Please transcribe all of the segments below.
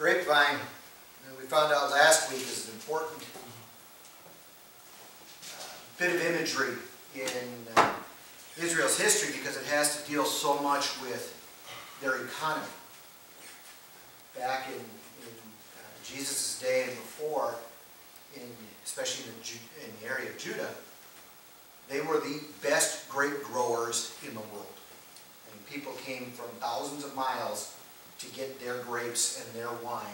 grapevine, we found out last week, is an important bit of imagery in Israel's history because it has to deal so much with their economy. Back in Jesus' day and before, especially in the area of Judah, they were the best grape growers in the world. I mean, people came from thousands of miles to get their grapes and their wine,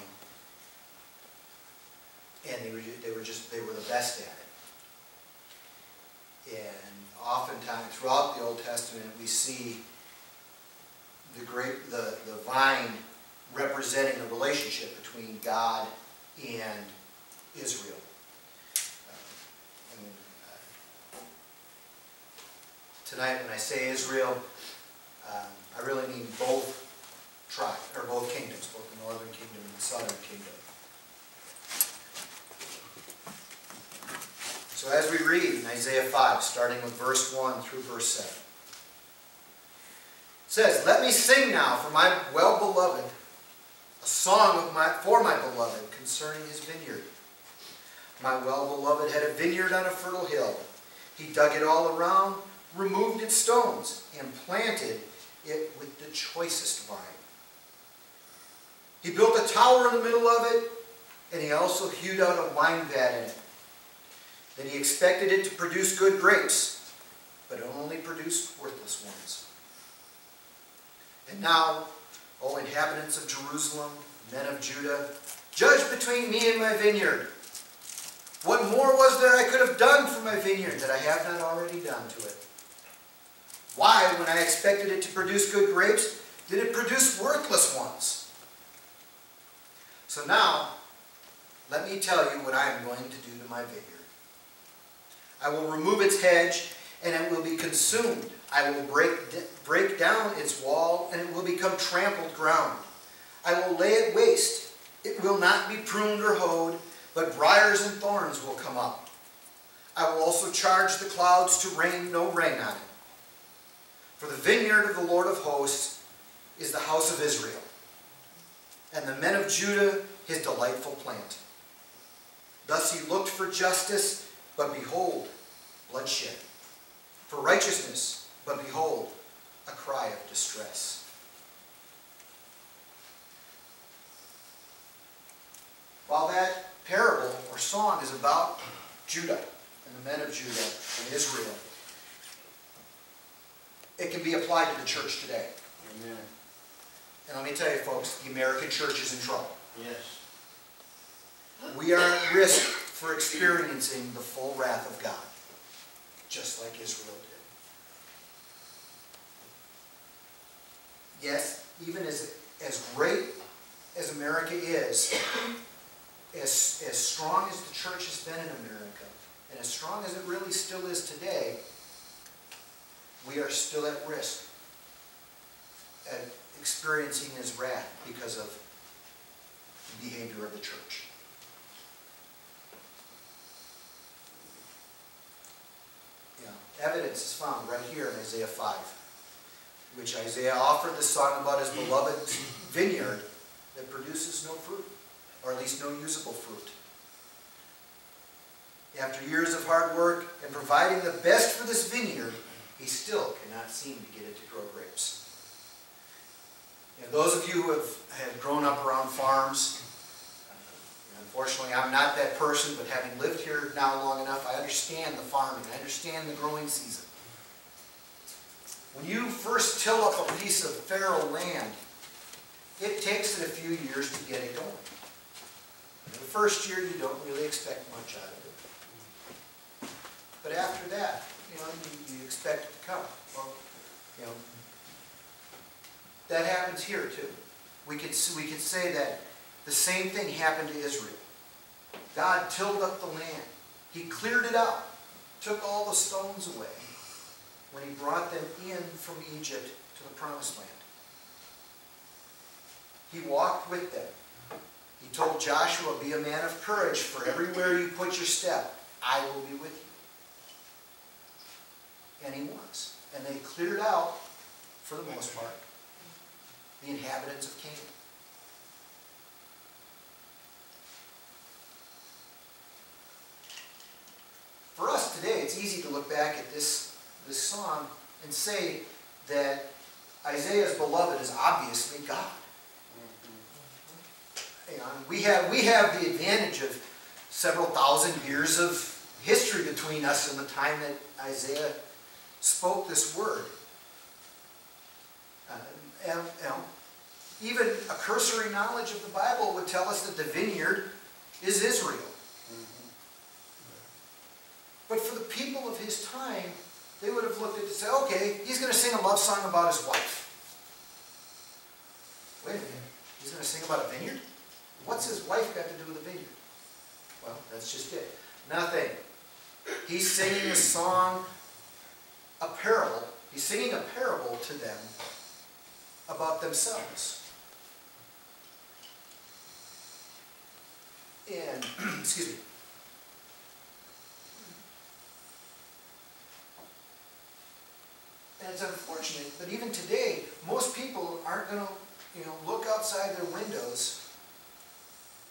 and they were the best at it. And oftentimes throughout the Old Testament, we see the vine representing the relationship between God and Israel. Tonight, when I say Israel, I really mean both tribes, or both kingdoms, both the northern kingdom and the southern kingdom. So as we read in Isaiah 5, starting with verse 1 through verse 7, it says, "Let me sing now for my well-beloved, a song for my beloved concerning his vineyard. My well-beloved had a vineyard on a fertile hill. He dug it all around, removed its stones, and planted it with the choicest vine. He built a tower in the middle of it, and he also hewed out a wine vat in it. Then he expected it to produce good grapes, but it only produced worthless ones. And now, O inhabitants of Jerusalem, men of Judah, judge between me and my vineyard. What more was there I could have done for my vineyard that I have not already done to it? Why, when I expected it to produce good grapes, did it produce worthless ones? So now, let me tell you what I am going to do to my vineyard. I will remove its hedge, and it will be consumed. I will break down its wall, and it will become trampled ground. I will lay it waste. It will not be pruned or hoed, but briars and thorns will come up. I will also charge the clouds to rain no rain on it. For the vineyard of the Lord of hosts is the house of Israel, and the men of Judah his delightful plant. Thus he looked for justice, but behold, bloodshed. For righteousness, but behold, a cry of distress." While that parable or song is about Judah and the men of Judah and Israel, it can be applied to the church today. Amen. And let me tell you, folks, the American church is in trouble. Yes. We are at risk for experiencing the full wrath of God, just like Israel did. Yes, even as great as America is, as strong as the church has been in America, and as strong as it really still is today, we are still at risk at experiencing his wrath because of the behavior of the church. Evidence is found right here in Isaiah 5, which Isaiah offered the song about his beloved's vineyard that produces no fruit, or at least no usable fruit. After years of hard work and providing the best for this vineyard, he still cannot seem to get it to grow grapes. Those of you who have grown up around farms, unfortunately I'm not that person, but having lived here now long enough, I understand the farming, I understand the growing season. When you first till up a piece of fallow land, it takes it a few years to get it going. The first year you don't really expect much out of it. But after that, you expect it to come. Well, that happens here too. We could say that the same thing happened to Israel. God tilled up the land. He cleared it out, took all the stones away when he brought them in from Egypt to the promised land. He walked with them. He told Joshua, "Be a man of courage, for everywhere you put your step, I will be with you." And he was. And they cleared out, for the most part, the inhabitants of Canaan. it's easy to look back at this song and say that Isaiah's beloved is obviously God. You know, we have the advantage of several thousand years of history between us and the time that Isaiah spoke this word. Even a cursory knowledge of the Bible would tell us that the vineyard is Israel. But for the people of his time, they would have looked at it and said, okay, he's going to sing a love song about his wife. Wait a minute, he's going to sing about a vineyard? What's his wife got to do with a vineyard? Well, that's just it. Nothing. He's singing a song, a parable. He's singing a parable to them about themselves. And, excuse me. And it's unfortunate, but even today, most people aren't going to, look outside their windows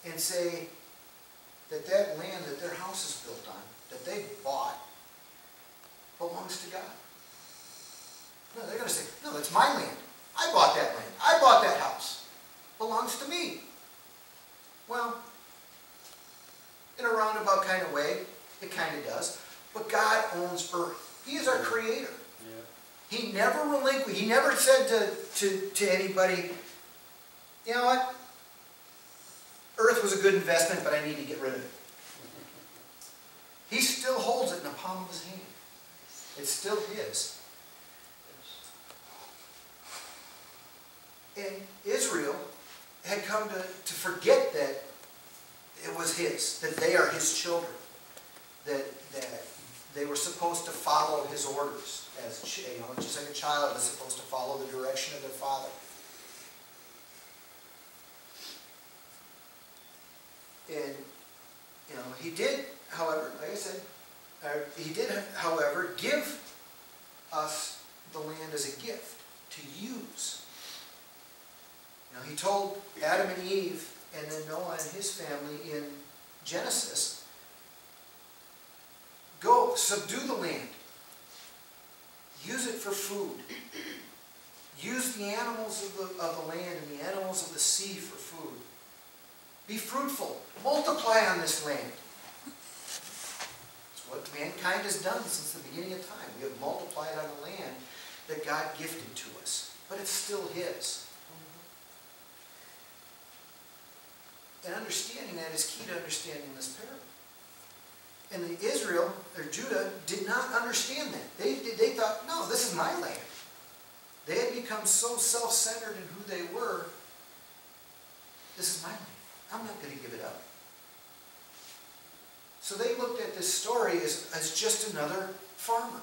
and say that that land that their house is built on, that they bought, belongs to God. No, they're going to say, no, that's my land. I bought that land. I bought that house. It belongs to me. Well, in a roundabout kind of way, it kind of does. But God owns earth. He is our creator. Yeah. He never relinquished. He never said to anybody, you know what? Earth was a good investment, but I need to get rid of it. He still holds it in the palm of his hand. It's still his. And Israel had come to forget that it was his, that they are his children, that they were supposed to follow his orders, as just like a child is supposed to follow the direction of their father. And he did, however, like I said, he did, however, give us the land as a gift to use. He told Adam and Eve and then Noah and his family in Genesis, go, subdue the land. Use it for food. Use the animals of the land and the animals of the sea for food. Be fruitful. Multiply on this land. It's what mankind has done since the beginning of time. We have multiplied on the land that God gifted to us. But it's still his. And understanding that is key to understanding this parable. And Israel, or Judah, did not understand that. They thought, no, this is my land. They had become so self-centered in who they were. This is my land. I'm not going to give it up. So they looked at this story as just another farmer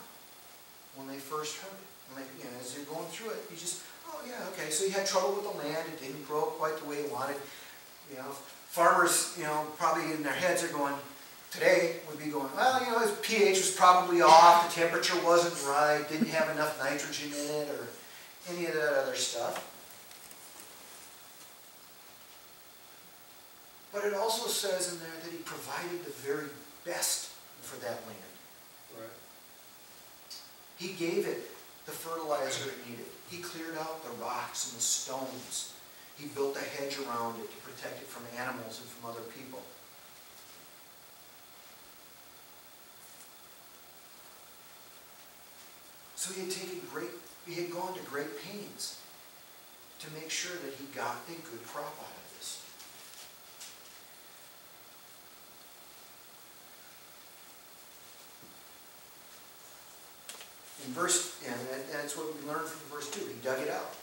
when they first heard it. And as you're going through it, you just, oh yeah, okay, so you had trouble with the land. It didn't grow quite the way you wanted. Farmers, probably in their heads are going, today would be going, well, his pH was probably off, the temperature wasn't right, didn't have enough nitrogen in it, or any of that other stuff. But it also says in there that he provided the very best for that land. Right. He gave it the fertilizer it needed. He cleared out the rocks and the stones. He built a hedge around it to protect it from animals and from other people. So he had gone to great pains to make sure that he got a good crop out of this. And that's what we learned from verse 2. He dug it out.